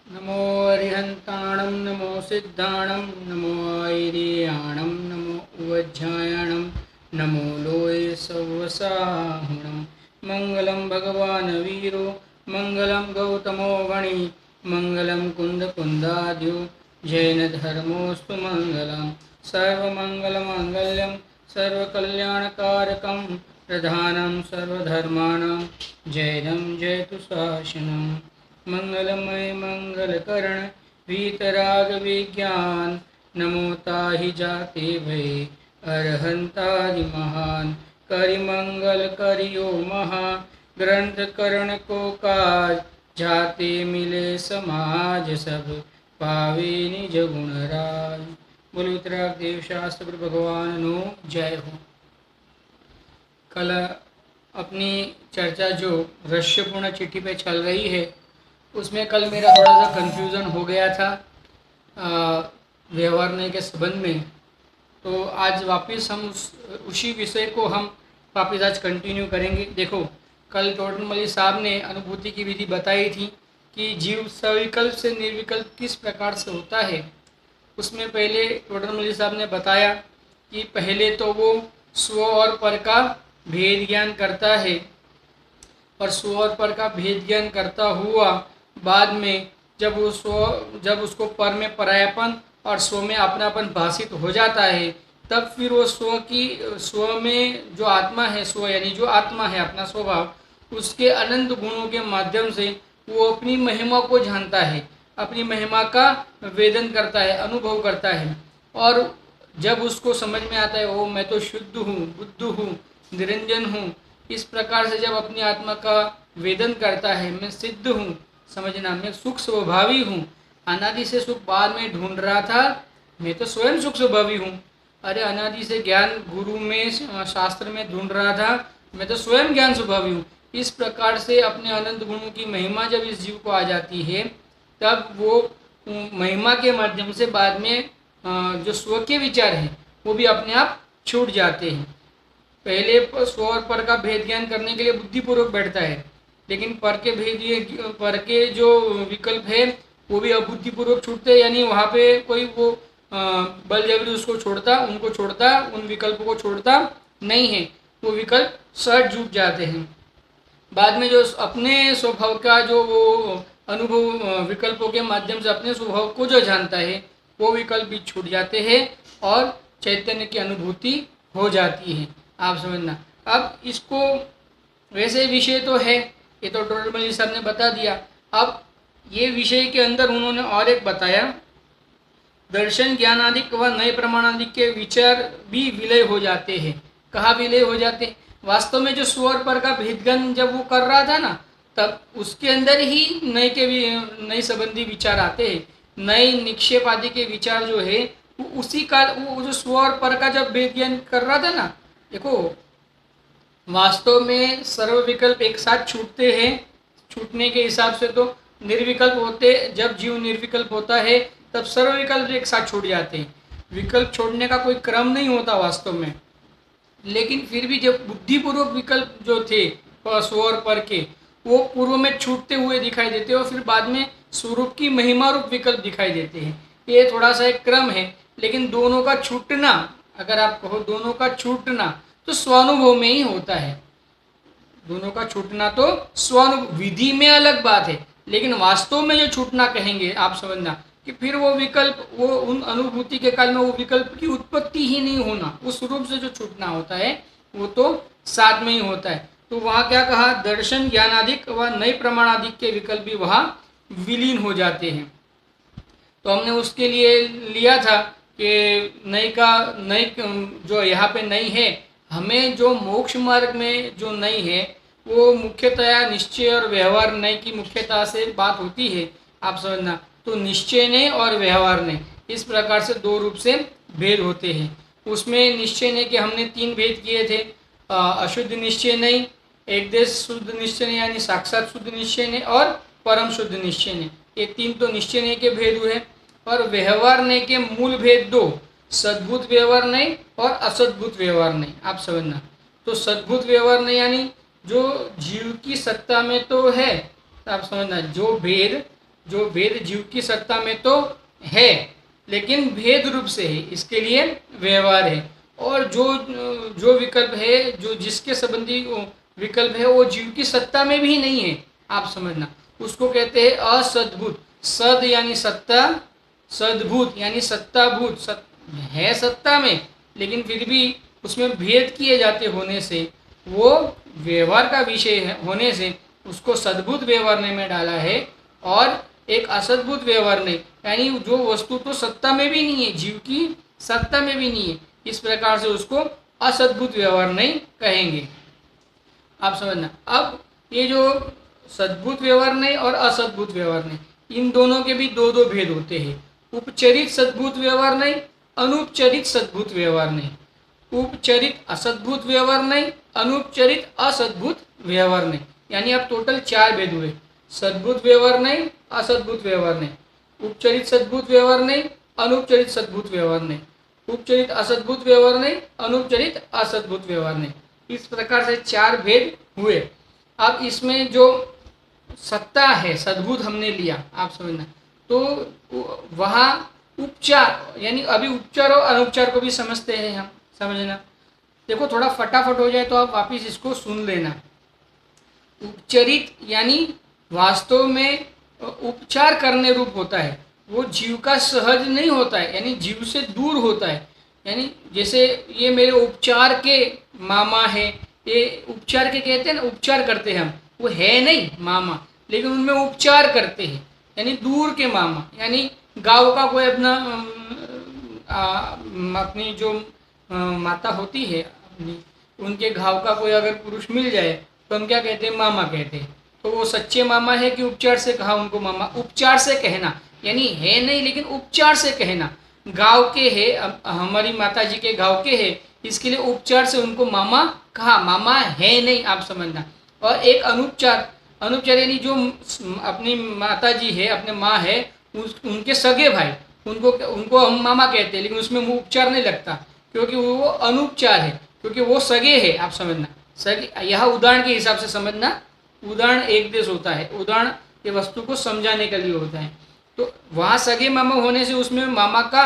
नमो अरिहन्ताणं नमो सिद्धाणं नमो ऐरियाणं नमो उवज्झायाणं नमो लोये सवसाहुणं मङ्गलं भगवान् वीरो मङ्गलं गौतमो गणी मङ्गलं कुन्दकुन्दाद्यो जैनधर्मोऽस्तु मङ्गलं सर्वमङ्गलमाङ्गल्यं सर्वकल्याणकारकं प्रधानं सर्वधर्माणां जैनं जयतु शासनम् मंगलमय मंगलकरण वीतराग विज्ञान नमो ताहि जाते भय अरहंतादि महान करि मंगल करियो महा ग्रंथ करण को काज जाते मिले समाज सब पावे निज गुण राज। बोलो उत्तराग देव शास्त्र भगवान नो जय हो। कल अपनी चर्चा जो ऋष्यपूर्ण चिट्ठी पे चल रही है उसमें कल मेरा थोड़ा सा कंफ्यूजन हो गया था व्यवहार के संबंध में। तो आज वापस हम उसी विषय को हम वापस आज कंटिन्यू करेंगे। देखो, कल टोटनमली साहब ने अनुभूति की विधि बताई थी कि जीव सविकल्प से निर्विकल्प किस प्रकार से होता है। उसमें पहले टोटनमली साहब ने बताया कि पहले तो वो स्व और पर का भेद ज्ञान करता है और स्व और पर का भेद ज्ञान करता हुआ बाद में जब उसको पर में परायापन और स्व में अपनापन भाषित हो जाता है, तब फिर वो स्व में जो आत्मा है, स्व यानी जो आत्मा है अपना स्वभाव, उसके अनंत गुणों के माध्यम से वो अपनी महिमा को जानता है, अपनी महिमा का वेदन करता है, अनुभव करता है। और जब उसको समझ में आता है ओ मैं तो शुद्ध हूँ, बुद्ध हूँ, निरंजन हूँ, इस प्रकार से जब अपनी आत्मा का वेदन करता है, मैं सिद्ध हूँ, समझना मैं सुख स्वभावी हूँ, अनादि से सुख बाद में ढूंढ रहा था, मैं तो स्वयं सुख स्वभावी हूँ। अरे अनादि से ज्ञान गुरु में शास्त्र में ढूंढ रहा था, मैं तो स्वयं ज्ञान स्वभावी हूँ। इस प्रकार से अपने अनंत गुणों की महिमा जब इस जीव को आ जाती है, तब वो महिमा के माध्यम से बाद में जो स्व के विचार हैं वो भी अपने आप छूट जाते हैं। पहले स्व और पर का भेद ज्ञान करने के लिए बुद्धिपूर्वक बैठता है, लेकिन पर के जो विकल्प है वो भी अबुद्धिपूर्वक छूटते हैं। यानी वहाँ पे कोई वो बल जबरी उनको छोड़ता उन विकल्पों को छोड़ता नहीं है, वो विकल्प सहज जुट जाते हैं। बाद में जो अपने स्वभाव का जो वो अनुभव विकल्पों के माध्यम से अपने स्वभाव को जो जानता है, वो विकल्प भी छूट जाते हैं और चैतन्य की अनुभूति हो जाती है। आप समझना। अब इसको वैसे विषय तो है, ये तो टोटल साहब ने बता दिया। अब ये विषय के अंदर उन्होंने और एक बताया, दर्शन ज्ञानादिक व नए प्रमाणादिक के विचार भी विलय हो जाते हैं। कहाँ विलय हो जाते हैं? वास्तव में जो स्वर पर का भेदगन जब वो कर रहा था ना, तब उसके अंदर ही नए संबंधी विचार आते हैं। नए निक्षेप आदि के विचार जो है वो उसी का, वो जो स्वर पर का जब भेद ज्ञान कर रहा था ना, देखो वास्तव में सर्व विकल्प एक साथ छूटते हैं। छूटने के हिसाब से तो निर्विकल्प होते, जब जीव निर्विकल्प होता है तब सर्व विकल्प एक साथ छूट जाते हैं। विकल्प छोड़ने का कोई क्रम नहीं होता वास्तव में, लेकिन फिर भी जब बुद्धिपूर्वक विकल्प जो थे स्व और पर के, वो पूर्व में छूटते हुए दिखाई देते हैं और फिर बाद में स्वरूप की महिमा रूप विकल्प दिखाई देते हैं। ये थोड़ा सा एक क्रम है, लेकिन दोनों का छूटना, अगर आप कहो दोनों का छूटना, तो स्वानुभव में ही होता है। दोनों का छूटना तो स्वानुभव, विधि में अलग बात है, लेकिन वास्तव में जो छूटना कहेंगे आप समझना कि फिर वो विकल्प, वो उन अनुभूति के काल में वो विकल्प की उत्पत्ति ही नहीं होना, उस रूप से जो छूटना होता है वो तो साथ में ही होता है। तो वहाँ क्या कहा, दर्शन ज्ञानादिक व नए प्रमाणादिक के विकल्प भी वहाँ विलीन हो जाते हैं। तो हमने उसके लिए लिया था कि नई जो यहाँ पे नई है, हमें जो मोक्ष मार्ग में जो नई है वो मुख्यतया निश्चय और व्यवहार नए की मुख्यता से बात होती है, आप समझना। तो निश्चय ने और व्यवहार ने, इस प्रकार से दो रूप से भेद होते हैं। उसमें निश्चय ने के हमने तीन भेद किए थे, अशुद्ध निश्चय नहीं, एक देश शुद्ध निश्चय ने यानी साक्षात शुद्ध निश्चय ने, और परम शुद्ध निश्चय ने। ये तीन तो निश्चय ने के भेद हुए। और व्यवहार ने के मूल भेद दो, सद्भुत व्यवहार नहीं और असद्भुत व्यवहार नहीं, आप समझना। तो सद्भुत व्यवहार नहीं यानी जो जीव की सत्ता में तो है, आप समझना, जो भेद जो भेद जीव की सत्ता में तो है लेकिन भेद रूप से है, इसके लिए व्यवहार है। और जो विकल्प है, जो जिसके संबंधी विकल्प है, वो जीव की सत्ता में भी नहीं है, आप समझना, उसको कहते हैं असद्भुत। सद यानी सत्ता, सद्भुत यानी सत्ताभूत, है सत्ता में लेकिन फिर भी उसमें भेद किए जाते होने से, वो व्यवहार का विषय होने से उसको सद्भुत व्यवहार में डाला है, और एक असद्भुत व्यवहार नहीं, यानी जो वस्तु तो सत्ता में भी नहीं है, जीव की सत्ता में भी नहीं है, इस प्रकार से उसको असद्भुत व्यवहार नहीं कहेंगे, आप समझना। अब ये जो सद्भुत व्यवहार नहीं और असद्भुत व्यवहार नहीं, इन दोनों के भी दो दो भेद होते हैं। उपचरित सद्भुत व्यवहार नहीं, अनुपचरित सद्भुत व्यवहार नहीं। उपचरित असद्भुत व्यवहार नहीं, अनुपचरित असद्भुत व्यवहार नहीं, यानी अब टोटल 4 भेद हुए। सद्भुत व्यवहार नहीं, असद्भुत व्यवहार नहीं, उपचरित सद्भुत व्यवहार नहीं, अनुपचरित सद्भुत व्यवहार नहीं, उपचरित असद्भुत व्यवहार नहीं, अनुपचरित असद्भुत व्यवहार नहीं। इस प्रकार से 4 भेद हुए। अब इसमें जो सत्ता है, सद्भुत हमने लिया, आप समझना, तो वहाँ उपचार, यानी अभी उपचार और अनुपचार को भी समझते हैं हम, समझना। देखो थोड़ा फटाफट हो जाए तो आप वापिस इसको सुन लेना। उपचरित यानी वास्तव में उपचार करने रूप होता है, वो जीव का सहज नहीं होता है, यानी जीव से दूर होता है। यानी जैसे ये मेरे उपचार के मामा है, ये उपचार के कहते हैं ना, उपचार करते हैं हम, वो है नहीं मामा, लेकिन उनमें उपचार करते हैं, यानी दूर के मामा। यानी गाँव का कोई अपना अपनी जो माता होती है अपनी, उनके घाव का कोई अगर पुरुष मिल जाए तो हम क्या कहते हैं, मामा कहते हैं। तो वो सच्चे मामा है कि उपचार से कहा उनको मामा? उपचार से कहना, यानी है नहीं लेकिन उपचार से कहना। गाँव के है, हमारी माता जी के गाँव के है, इसके लिए उपचार से उनको मामा कहा, मामा है नहीं, आप समझना। और एक अनुपचार, अनुपचार यानी जो अपनी माता जी है, अपने माँ है, उनके सगे भाई, उनको हम मामा कहते हैं, लेकिन उसमें मुँह उपचार नहीं लगता क्योंकि वो अनुपचार है, क्योंकि वो सगे है, आप समझना। सगे यह उदाहरण के हिसाब से समझना, उदाहरण एक देश होता है, उदाहरण ये वस्तु को समझाने के लिए होता है। तो वहाँ सगे मामा होने से उसमें मामा का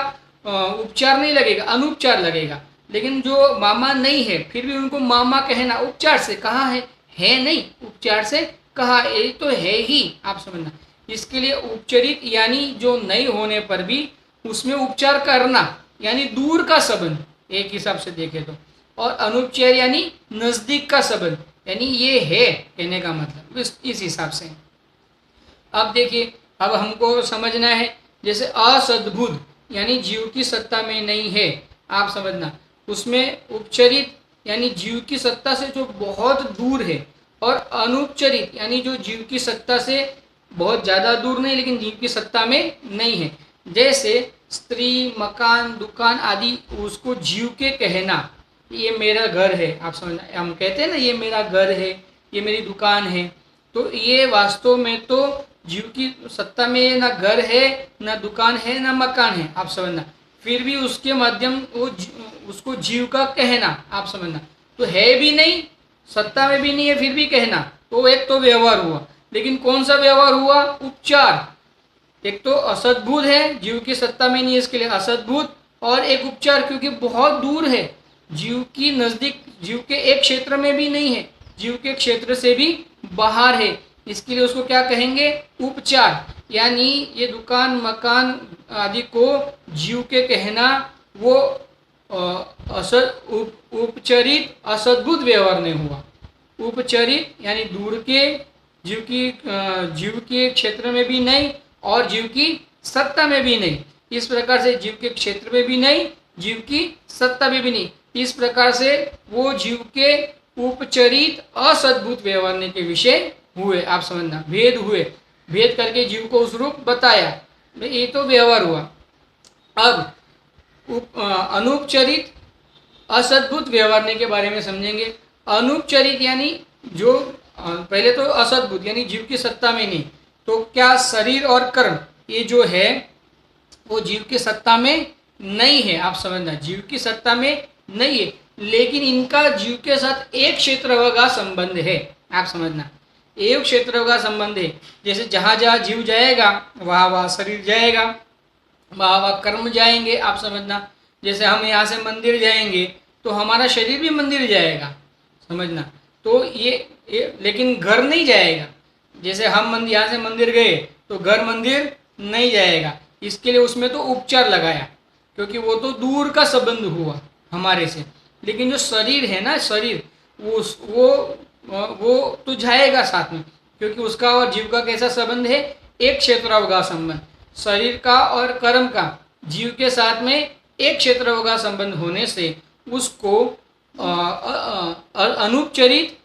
उपचार नहीं लगेगा, अनुपचार लगेगा। लेकिन जो मामा नहीं है फिर भी उनको मामा कहना, उपचार से कहा है नहीं, उपचार से कहा, ये तो है ही, आप समझना। इसके लिए उपचरित यानी जो नहीं होने पर भी उसमें उपचार करना, यानी दूर का संबंध, एक हिसाब से देखे तो। और अनुपचार यानी नजदीक का संबंध, यानी ये है कहने का मतलब, इस हिसाब से। अब देखिए, अब हमको समझना है, जैसे असद्भुत यानी जीव की सत्ता में नहीं है, आप समझना। उसमें उपचरित यानी जीव की सत्ता से जो बहुत दूर है, और अनुपचरित यानी जो जीव की सत्ता से बहुत ज़्यादा दूर नहीं लेकिन जीव की सत्ता में नहीं है। जैसे स्त्री, मकान, दुकान आदि, उसको जीव के कहना, ये मेरा घर है, आप समझना। हम कहते हैं ना, ये मेरा घर है, ये मेरी दुकान है, तो ये वास्तव में तो जीव की सत्ता में ना घर है, ना दुकान है, ना मकान है, आप समझना। फिर भी उसके माध्यम वो उसको जीव का कहना, आप समझना। तो है भी नहीं, सत्ता में भी नहीं है, फिर भी कहना, तो एक तो व्यवहार हुआ। लेकिन कौन सा व्यवहार हुआ? उपचार। एक तो असद्भुत है, जीव की सत्ता में नहीं है, इसके लिए असद्भुत, और एक उपचार क्योंकि बहुत दूर है, जीव की नज़दीक, जीव के एक क्षेत्र में भी नहीं है, जीव के क्षेत्र से भी बाहर है, इसके लिए उसको क्या कहेंगे? उपचार। यानी ये दुकान, मकान आदि को जीव के कहना, वो उपचरित असद्भुत व्यवहार नहीं हुआ। उपचरित यानी दूर के, जीव के क्षेत्र में भी नहीं और जीव की सत्ता में भी नहीं, इस प्रकार से जीव के क्षेत्र में भी नहीं, जीव की सत्ता में भी नहीं, इस प्रकार से वो जीव के उपचरित असद्भुत व्यवहार के विषय हुए, आप समझना। भेद हुए, भेद करके जीव को उस रूप बताया, ये तो व्यवहार हुआ। अब अनुपचरित असद्भुत व्यवहार के बारे में समझेंगे। अनुपचरित यानी जो पहले तो असद्भुत यानी जीव की सत्ता में नहीं, तो क्या शरीर और कर्म ये जो है वो जीव की सत्ता में नहीं है, आप समझना, जीव की सत्ता में नहीं है, लेकिन इनका जीव के साथ एक क्षेत्र का संबंध है, आप समझना। एक क्षेत्र का संबंध है। जैसे जहाँ जहाँ जीव जाएगा वहाँ वहाँ शरीर जाएगा, वहाँ वहाँ कर्म जाएंगे, आप समझना। जैसे हम यहाँ से मंदिर जाएंगे तो हमारा शरीर भी मंदिर जाएगा, समझना। तो ये लेकिन घर नहीं जाएगा। जैसे हम यहाँ से मंदिर गए तो घर मंदिर नहीं जाएगा, इसके लिए उसमें तो उपचार लगाया, क्योंकि वो तो दूर का संबंध हुआ हमारे से। लेकिन जो शरीर है ना, शरीर वो तो जाएगा साथ में, क्योंकि उसका और जीव का कैसा संबंध है, एक क्षेत्र का संबंध। शरीर का और कर्म का जीव के साथ में एक क्षेत्र का संबंध होने से उसको अनुपचरित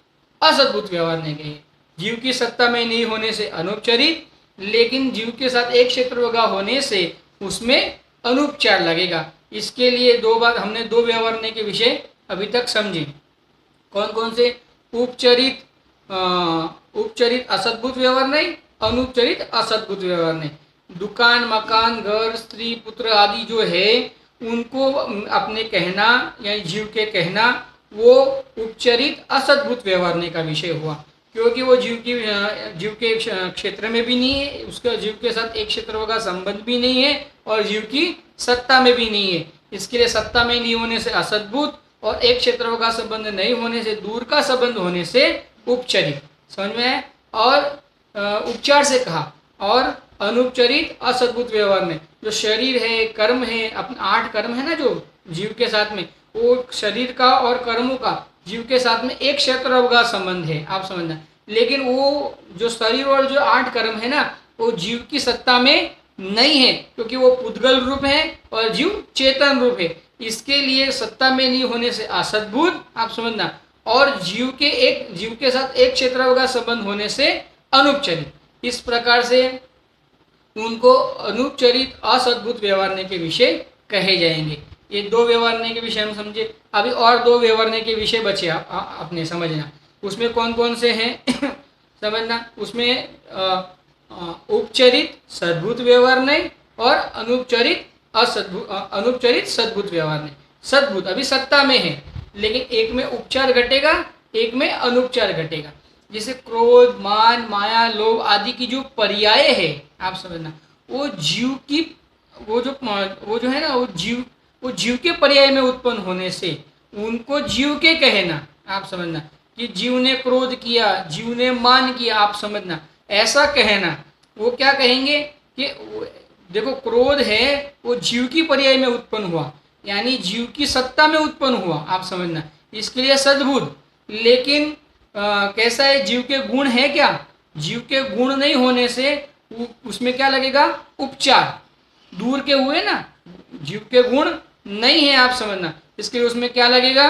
असद्भुत व्यवहार नहीं कहेंगे। जीव की सत्ता में नहीं होने से अनुपचरित, लेकिन जीव के साथ एक क्षेत्र का होने से उसमें अनुपचार लगेगा। इसके लिए दो बार हमने दो व्यवहार के विषय अभी तक समझे। कौन कौन से? उपचरित असद्भुत व्यवहार नहीं, अनुपचरित असद्भुत व्यवहार नहीं। दुकान, मकान, घर, स्त्री, पुत्र आदि जो है उनको अपने कहना या जीव के कहना वो उपचरित असद्भुत व्यवहार का विषय हुआ, क्योंकि वो जीव के क्षेत्र में भी नहीं है, उसका जीव के साथ एक क्षेत्र का संबंध भी नहीं है और जीव की सत्ता में भी नहीं है। इसके लिए सत्ता में नहीं होने से असद्भुत और एक क्षेत्र का संबंध नहीं होने से दूर का संबंध होने से उपचरित। समझ में है? और उपचार से कहा और अनुपचरित असद्भुत व्यवहार में जो शरीर है, कर्म है, अपने 8 कर्म है ना जो जीव के साथ में, वो शरीर का और कर्मों का जीव के साथ में एक क्षेत्र का संबंध है, आप समझना। लेकिन वो जो शरीर और जो 8 कर्म है ना वो जीव की सत्ता में नहीं है, क्योंकि वो पुद्गल रूप है और जीव चेतन रूप है। इसके लिए सत्ता में नहीं होने से असद्भुत, आप समझना। और जीव के साथ एक क्षेत्र का संबंध होने से अनुपचरित। इस प्रकार से उनको अनुपचरित असद्भुत व्यवहार के विषय कहे जाएंगे। ये 2 व्यवहार के विषय हम समझे। अभी और 2 व्यवहार के विषय बचे अपने समझना। उसमें कौन कौन से हैं समझना। उसमें उपचरित सद्भुत व्यवहार नहीं और अनुपचरित सद्भुत व्यवहार नहीं। सद्भुत अभी सत्ता में है, लेकिन एक में उपचार घटेगा, एक में अनुपचार घटेगा। जैसे क्रोध, मान, माया, लोभ आदि की जो पर्याय है, आप समझना, वो जीव की वो जो है ना वो जीव के पर्याय में उत्पन्न होने से उनको जीव के कहना, आप समझना, कि जीव ने क्रोध किया, जीव ने मान किया, आप समझना, ऐसा कहना। वो क्या कहेंगे कि देखो क्रोध है वो जीव की पर्याय में उत्पन्न हुआ, यानी जीव की सत्ता में उत्पन्न हुआ, आप समझना, इसके लिए सद्भुत। लेकिन कैसा है, जीव के गुण है क्या? जीव के गुण नहीं होने से उसमें क्या लगेगा? उपचार। दूर के हुए ना, जीव के गुण नहीं है, आप समझना, इसके लिए उसमें क्या लगेगा?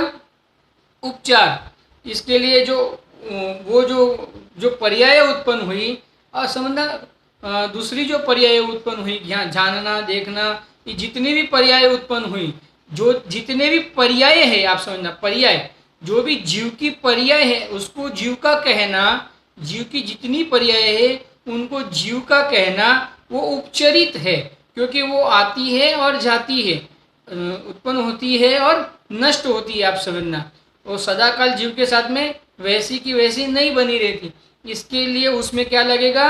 उपचार। इसके लिए जो पर्याय उत्पन्न हुई, और समझना दूसरी जो पर्याय उत्पन्न हुई, यहाँ जानना, देखना, ये जितनी भी पर्याय उत्पन्न हुई, जो जितने भी पर्याय है, आप समझना, पर्याय जो भी जीव की पर्याय है उसको जीव का कहना, जीव की जितनी पर्याय है उनको जीव का कहना वो उपचरित है, क्योंकि वो आती है और जाती है, उत्पन्न होती है और नष्ट होती है, आप समझना। वो सदाकाल जीव के साथ में वैसी की वैसी नहीं बनी रहती। इसके लिए उसमें क्या लगेगा?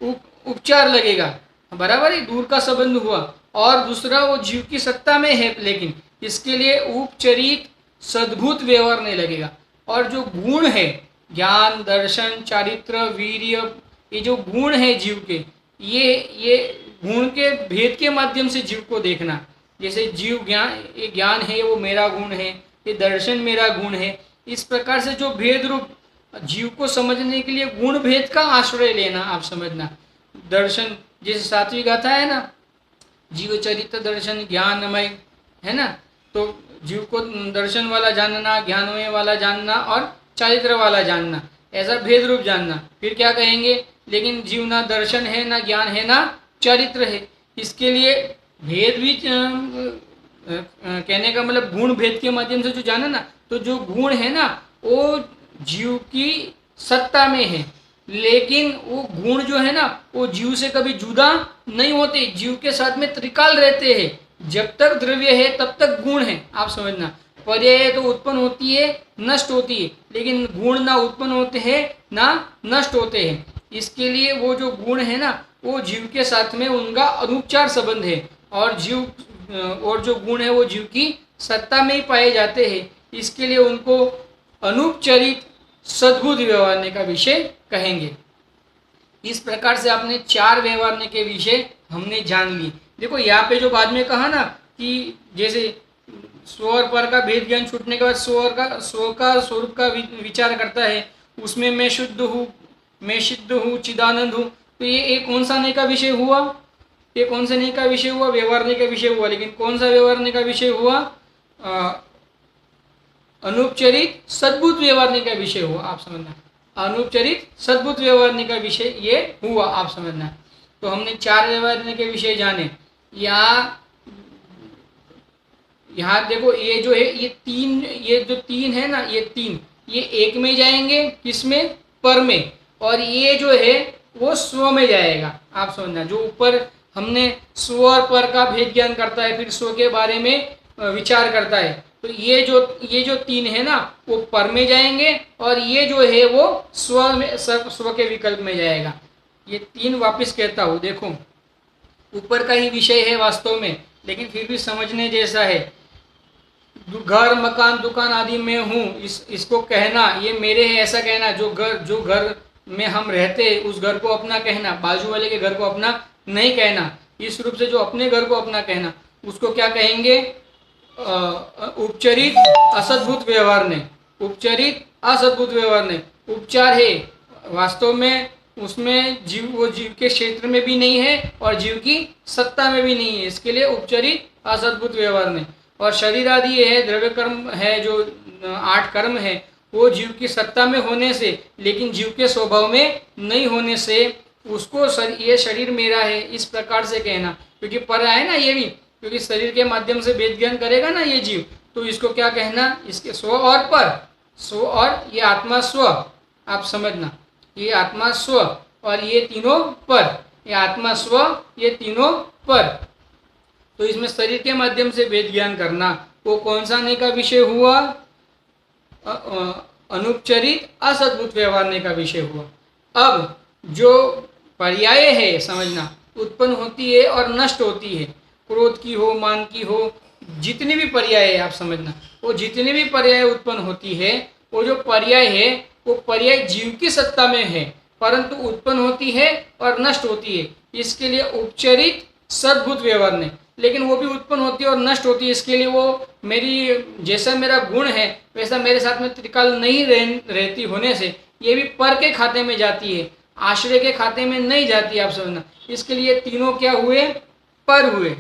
उपचार लगेगा, बराबर है, दूर का संबंध हुआ। और दूसरा वो जीव की सत्ता में है, लेकिन इसके लिए उपचरित सद्भुत व्यवहार नहीं लगेगा। और जो गुण है, ज्ञान, दर्शन, चारित्र, वीर्य, ये जो गुण है जीव के, ये गुण के भेद के माध्यम से जीव को देखना। जैसे जीव ये ज्ञान है वो मेरा गुण है, ये दर्शन मेरा गुण है। इस प्रकार से जो भेद रूप जीव को समझने के लिए गुण भेद का आश्रय लेना, आप समझना। दर्शन जैसे 7वीं गाथा है ना, जीव चरित्र दर्शन ज्ञानमय, है ना, तो जीव को दर्शन वाला जानना, ज्ञानमय वाला जानना और चारित्र वाला जानना, ऐसा भेद रूप जानना। फिर क्या कहेंगे? लेकिन जीव ना दर्शन है, ना ज्ञान है, ना चरित्र है। इसके लिए भेद भी कहने का मतलब गुण भेद के माध्यम से जो जाना ना, तो जो गुण है ना वो जीव की सत्ता में है, लेकिन वो गुण जो है ना वो जीव से कभी जुदा नहीं होते, जीव के साथ में त्रिकाल रहते हैं। जब तक द्रव्य है तब तक गुण है, आप समझना। पर्याय तो उत्पन्न होती है, नष्ट होती है, लेकिन गुण ना उत्पन्न होते हैं ना नष्ट होते हैं। इसके लिए वो जो गुण है ना, वो जीव के साथ में उनका अनुपचार संबंध है, और जो गुण है वो जीव की सत्ता में ही पाए जाते हैं। इसके लिए उनको अनुपचरित सद्बुद्ध व्यवहारने का विषय कहेंगे। इस प्रकार से आपने 4 व्यवहारने के विषय हमने जान लिए। देखो यहाँ पे जो बाद में कहा ना कि जैसे स्व और पर का भेद ज्ञान छूटने के बाद स्व का स्वरूप का विचार करता है, उसमें मैं शुद्ध हूँ, मैं सिद्ध हूँ, चिदानंद हूँ। तो ये कौन सा नए का विषय हुआ? ये कौन से नए का विषय हुआ? व्यवहारने का विषय हुआ। लेकिन कौन सा व्यवहारने का विषय हुआ? अनुपचरित सद्बुद्ध व्यवहारने का विषय हुआ। आप समझना, अनुपचरित सद्बुद्ध व्यवहारने का विषय ये हुआ, आप समझना। तो हमने 4 व्यवहारने के विषय जाने। यहाँ देखो ये जो है ये जो तीन है ना, ये एक में जाएंगे, किसमें? पर में। और ये जो है वो स्व में जाएगा। आप समझना, जो ऊपर हमने स्व और पर का भेद ज्ञान करता है, फिर स्व के बारे में विचार करता है, तो ये जो 3 है ना, वो पर में जाएंगे, और ये जो है वो स्व के विकल्प में जाएगा। ये 3 वापिस कहता हूँ। देखो ऊपर का ही विषय है वास्तव में, लेकिन फिर भी समझने जैसा है। घर, मकान, दुकान आदि में हूँ, इसको कहना ये मेरे है, ऐसा कहना। जो घर में हम रहते हैं उस घर को अपना कहना, बाजू वाले के घर को अपना नहीं कहना। इस रूप से जो अपने घर को अपना कहना, उसको क्या कहेंगे? उपचरित असद्भुत व्यवहार ने। उपचरित असद्भुत व्यवहार ने उपचार है, वास्तव में उसमें वो जीव के क्षेत्र में भी नहीं है और जीव की सत्ता में भी नहीं है। इसके लिए उपचरित असद्भुत व्यवहार ने। और शरीर आदि ये है, द्रव्य कर्म है, जो 8 कर्म है, वो जीव की सत्ता में होने से, लेकिन जीव के स्वभाव में नहीं होने से उसको ये शरीर मेरा है इस प्रकार से कहना। क्योंकि पर है ना ये भी, क्योंकि शरीर के माध्यम से वेद ज्ञान करेगा ना ये जीव, तो इसको क्या कहना? इसके स्व और पर, स्व और ये आत्मा स्व। आप समझना, ये आत्मा स्व और ये तीनों पर, ये आत्मा स्व, ये तीनों पर। तो इसमें शरीर के माध्यम से वेद ज्ञान करना, वो कौन सा नए का विषय हुआ? अनुपचरित असद्भुत व्यवहारने का विषय हुआ। अब जो पर्याय है, समझना, उत्पन्न होती है और नष्ट होती है। क्रोध की हो, मान की हो, जितनी भी पर्याय है, आप समझना, वो जितनी भी पर्याय उत्पन्न होती है, वो जो पर्याय है वो पर्याय जीव की सत्ता में है, परंतु उत्पन्न होती है और नष्ट होती है। इसके लिए उपचरित सद्भुत व्यवहार ने। लेकिन वो भी उत्पन्न होती है और नष्ट होती है, इसके लिए वो जैसा मेरा गुण है वैसा मेरे साथ में त्रिकाल नहीं रहती होने से ये भी पर के खाते में जाती है, आश्रय के खाते में नहीं जाती। आप समझना, इसके लिए तीनों क्या हुए? पर हुए।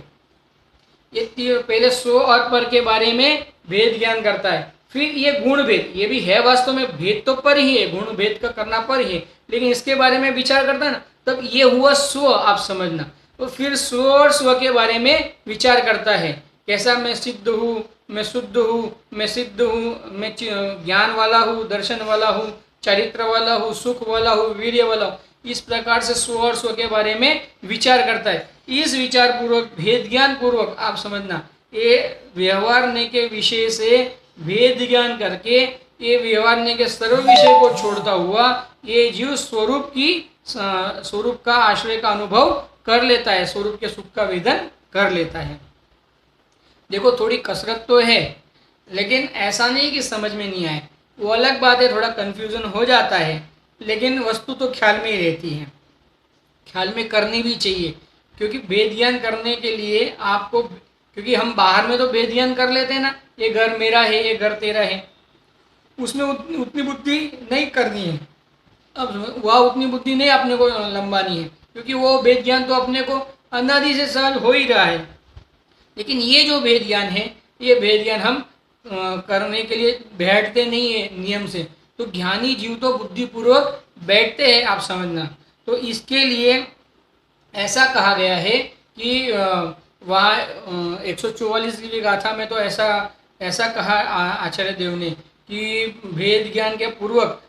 ये पहले स्व और पर के बारे में भेद ज्ञान करता है, फिर ये गुण भेद, ये भी है वास्तव में भेद तो पर ही है, गुण भेद का करना पर ही है, लेकिन इसके बारे में विचार करता है ना, तब ये हुआ स्व। आप समझना, तो फिर स्व और स्व के बारे में विचार करता है। कैसा? मैं सिद्ध हूँ, मैं शुद्ध हूँ, मैं सिद्ध हूँ, मैं ज्ञान वाला हूँ, दर्शन वाला हूँ, चरित्र वाला हूँ, सुख वाला हूँ, वीर्य वाला हूँ। इस प्रकार से स्व और स्व के बारे में विचार करता है। इस विचार पूर्वक, भेद ज्ञान पूर्वक, आप समझना, ये व्यवहारने के विषय से भेद ज्ञान करके ये व्यवहारने के सर्व विषय को छोड़ता हुआ ये जीव स्वरूप का आश्रय का अनुभव कर लेता है, स्वरूप के सुख का वेदन कर लेता है। देखो थोड़ी कसरत तो है, लेकिन ऐसा नहीं कि समझ में नहीं आए, वो अलग बात है, थोड़ा कंफ्यूजन हो जाता है, लेकिन वस्तु तो ख्याल में ही रहती है। ख्याल में करनी भी चाहिए, क्योंकि भेद ज्ञान करने के लिए आपको, क्योंकि हम बाहर में तो भेद ज्ञान कर लेते हैं ना, ये घर मेरा है, ये घर तेरा है, उसमें उतनी बुद्धि नहीं करनी है। अब वह उतनी बुद्धि नहीं अपने को लंबानी है, क्योंकि वो भेद ज्ञान तो अपने को अनादि से सहज हो ही रहा है। लेकिन ये जो भेद ज्ञान है, ये भेद ज्ञान हम करने के लिए बैठते नहीं है नियम से, तो ज्ञानी जीव तो बुद्धिपूर्वक बैठते हैं। आप समझना, तो इसके लिए ऐसा कहा गया है कि वहाँ 144 की गाथा में तो ऐसा कहा आचार्य देव ने कि भेद ज्ञान के पूर्वक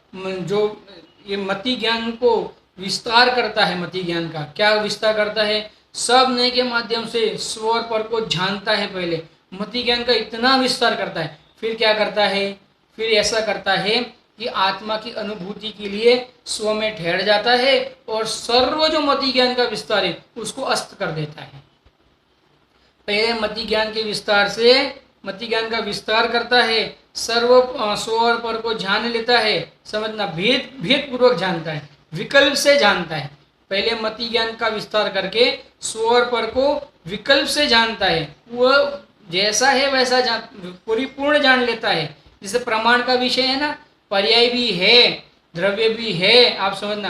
जो ये मति ज्ञान को विस्तार करता है, मति ज्ञान का क्या विस्तार करता है? सब नए के माध्यम से स्व और पर को जानता है, पहले मति ज्ञान का इतना विस्तार करता है, फिर क्या करता है? फिर ऐसा करता है कि आत्मा की अनुभूति के लिए स्व में ठहर जाता है और सर्व जो मति ज्ञान का विस्तार है उसको अस्त कर देता है। पहले मति ज्ञान के विस्तार से मति ज्ञान का विस्तार करता है, सर्व स्व और पर को जान लेता है, समझना, भेद पूर्वक जानता है, विकल्प से जानता है। पहले मति ज्ञान का विस्तार करके स्व और पर को विकल्प से जानता है, वह जैसा है वैसा परिपूर्ण जान लेता है। जैसे प्रमाण का विषय है ना, पर्याय भी है, द्रव्य भी है, आप समझना,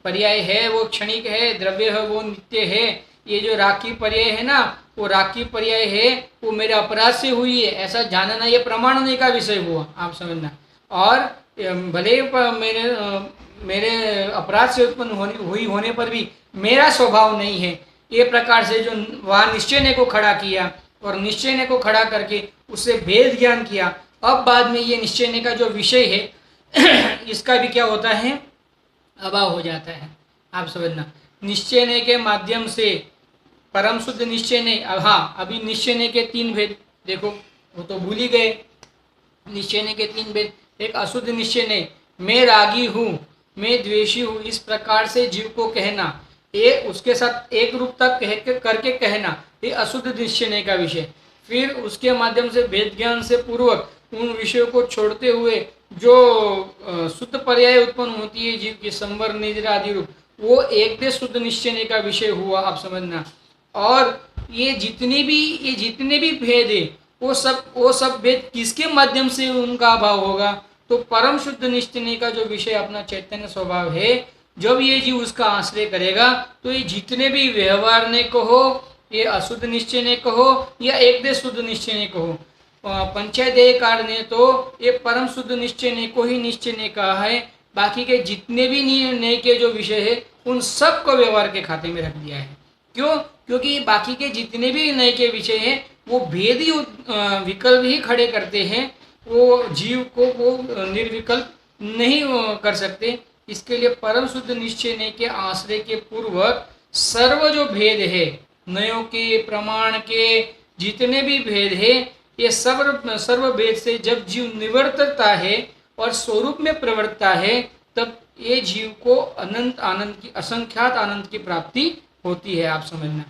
पर्याय है वो क्षणिक है, द्रव्य है वो नित्य है। ये जो राखी पर्याय है ना, वो राखी पर्याय है वो मेरे अपराध से हुई है, ऐसा जानना, ये प्रमाण होने का विषय हुआ, आप समझना। और भले मेरे अपराध से उत्पन्न हुई होने पर भी मेरा स्वभाव नहीं है, ये प्रकार से जो वहाँ निश्चय को खड़ा किया और निश्चय को खड़ा करके उससे भेद ज्ञान किया। अब बाद में ये निश्चय का जो विषय है इसका भी क्या होता है, अभाव हो जाता है, आप समझना। निश्चय के माध्यम से परम शुद्ध निश्चय नहीं, हाँ अभी निश्चय के तीन भेद देखो, वो तो भूल ही गए। निश्चय के तीन भेद, एक अशुद्ध निश्चय नहीं, मैं रागी हूँ, मैं द्वेषी हूँ, इस प्रकार से जीव को कहना, ये उसके साथ एक रूपता करके कहना, ये अशुद्ध निश्चय का विषय। फिर उसके माध्यम से भेद ज्ञान से पूर्वक उन विषयों को छोड़ते हुए जो शुद्ध पर्याय उत्पन्न होती है जीव की, संवर निद्रा आदि रूप, वो एक देश शुद्ध निश्चय का विषय हुआ, आप समझना। और ये जितने भी भेद है वो सब भेद किसके माध्यम से उनका अभाव होगा, तो परम शुद्ध निश्चय का जो विषय अपना चैतन्य स्वभाव है, जब ये जीव उसका आश्रय करेगा तो ये जितने भी व्यवहार ने कहो, ये अशुद्ध निश्चय ने कहो या एक देश शुद्ध निश्चय ने कहो, पंचायत ने तो ये परम शुद्ध निश्चय ने को ही निश्चय ने कहा है। बाकी के जितने भी नए के जो विषय है उन सब को व्यवहार के खाते में रख दिया है। क्यों? क्योंकि बाकी के जितने भी नए के विषय हैं वो भेद ही विकल्प ही खड़े करते हैं, वो जीव को वो निर्विकल्प नहीं कर सकते। इसके लिए परम शुद्ध निश्चय के आश्रय के पूर्वक सर्व जो भेद है, नयों के प्रमाण के जितने भी भेद है, ये सर्व भेद से जब जीव निवर्तता है और स्वरूप में प्रवर्तता है, तब ये जीव को अनंत आनंद की, असंख्यात आनंद की प्राप्ति होती है, आप समझना।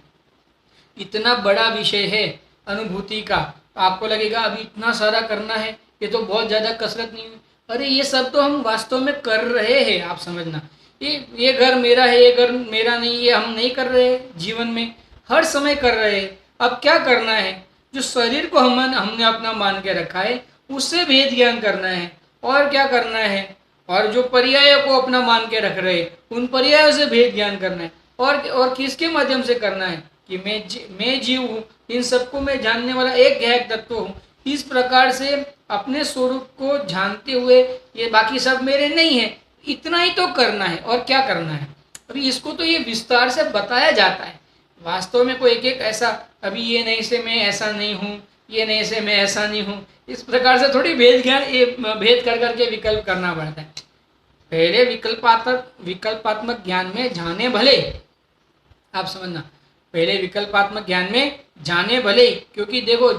इतना बड़ा विषय है अनुभूति का, आपको लगेगा अभी इतना सारा करना है, ये तो बहुत ज़्यादा कसरत नहीं है। अरे ये सब तो हम वास्तव में कर रहे हैं, आप समझना। ये घर मेरा है, ये घर मेरा नहीं, ये हम नहीं कर रहे जीवन में, हर समय कर रहे हैं। अब क्या करना है, जो शरीर को हमने अपना मान के रखा है उससे भेद ज्ञान करना है, और क्या करना है, और जो पर्यायों को अपना मान के रख रहे उन पर्यायों से भेद ज्ञान करना है। और किसके माध्यम से करना है कि मैं जीव हूँ, इन सबको मैं जानने वाला एक गहन तत्व हूँ। इस प्रकार से अपने स्वरूप को जानते हुए ये बाकी सब मेरे नहीं है, इतना ही तो करना है। और क्या करना है, अभी इसको तो ये विस्तार से बताया जाता है। वास्तव में कोई एक ऐसा, अभी ये नहीं से मैं ऐसा नहीं हूँ, ये नहीं से मैं ऐसा नहीं हूँ, इस प्रकार से थोड़ी भेद ज्ञान, ये भेद कर करके विकल्प करना पड़ता है। पहले विकल्पात्मक ज्ञान में जाने भले, आप समझना, पहले विकल्पात्मक ज्ञान में जाने भले, क्योंकि देखो